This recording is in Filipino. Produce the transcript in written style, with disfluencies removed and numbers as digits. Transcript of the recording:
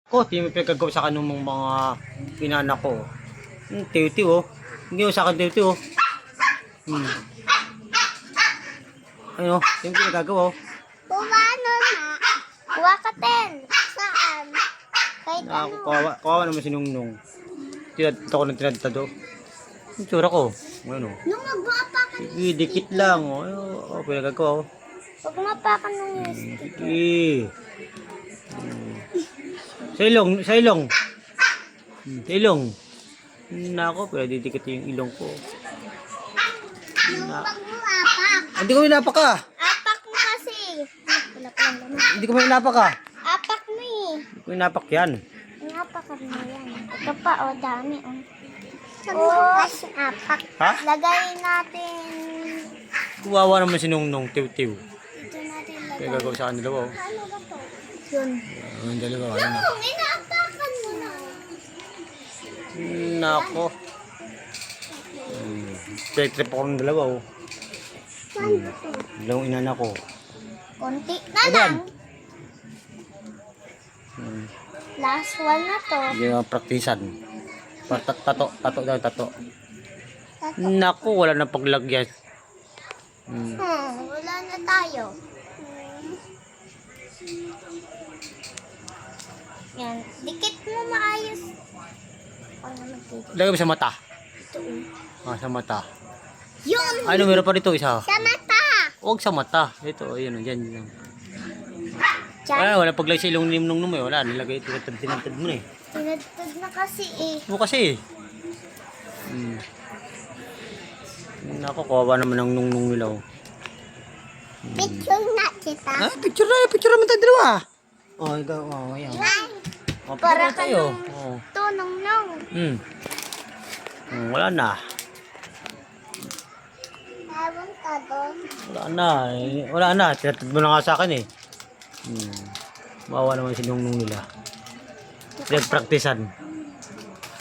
Ko, di mo pinagagawa sa kanong mga pinanak ko. Tiyo-tiyo, oh. Hindi mo sa akin tiyo-tiyo, oh. Ano, yung pinagagawa, oh. Paano na? Kuha ka, Ten. Saan? Kahit ano. Kawawa naman si Nungnung. Tinadta ko ng tinadtado. Yung tsura ko. Ano? Nung mag-maapakan. Sige, dikit lang, oh. Oh, pinagagawa, oh. Pag maapakan ng yes. Sige. Sa ilong, sa ilong. Sa ilong. Nako, pwede dikit yung ilong ko. Yung pag maapak. Hindi ko minapak ka. Apak mo kasi. Wala pa lang naman. Hindi ko minapak ka. Apak mo eh. Hindi ko minapak yan. Inapakan mo yan. Ito pa, oh, dami. Oh, apak. Ha? Lagay natin. Kuwawa naman si Nungnung, tiw-tiw. Ito natin lagay. Kaya gagawa sa kanila, oh. Ano ba to? Yun. Ang dalawa, ayun na. Inaapakan mo na. Nako. Trip ako ng dalawa, oh. Saan ba to? Dalawang inana ko. Konti na Ayan. lang. Last one na to. Hindi naman praktisan. Tato daw, tato. Tato. Naku, wala na paglagyan. Wala na tayo. Yan. Dikit mo maayos. Ano magdikit? Lagay mo sa mata. Ito. Ah, sa mata. Yun! Ano, meron pa dito isa. Sa mata! Huwag sa mata. Ito, ayun, dyan. Diyan. Wala paglagay sa ilong ni Nungnung mo, eh. Wala, nilagay ito, tinatad mo na, eh. Tinadtad na kasi eh. Mo kasi, eh. Naku, kawawa naman ang Nungnung nila, oh. Picture na kita. Ah, picture naman tayo dalawa. Oh, ikaw, oh, ayan. Ay, Oh, para picture ka tayo. nung Oh. tunong nung. Wala na. Ewan ka doon. Wala na, eh. Wala na. Tinatad mo na nga sa akin, eh. Mawa naman si Nungnung nila. Pinagpraktisan.